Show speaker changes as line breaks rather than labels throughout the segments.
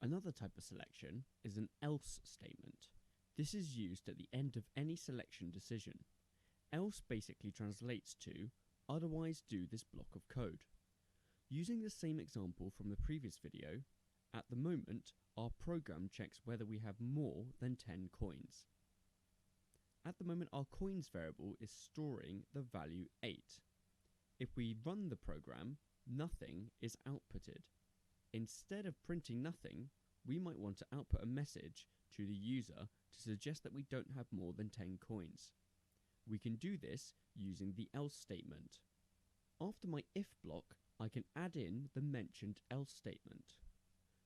Another type of selection is an else statement. This is used at the end of any selection decision. Else basically translates to otherwise do this block of code. Using the same example from the previous video, at the moment our program checks whether we have more than 10 coins. At the moment our coins variable is storing the value 8. If we run the program, nothing is outputted. Instead of printing nothing, we might want to output a message to the user to suggest that we don't have more than 10 coins. We can do this using the else statement. After my if block, I can add in the mentioned else statement.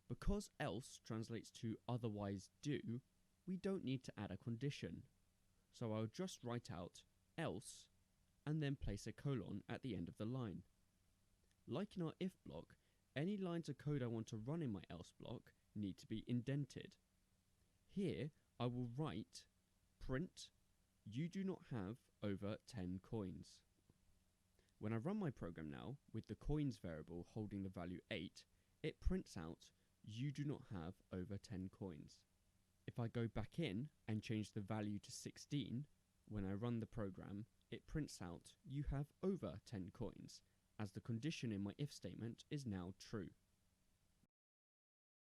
Because else translates to otherwise do, we don't need to add a condition. So I'll just write out else and then place a colon at the end of the line. Like in our if block, any lines of code I want to run in my else block need to be indented. Here I will write print you do not have over 10 coins. When I run my program now with the coins variable holding the value 8, it prints out you do not have over 10 coins. If I go back in and change the value to 16, when I run the program, it prints out you have over 10 coins, as the condition in my if statement is now true.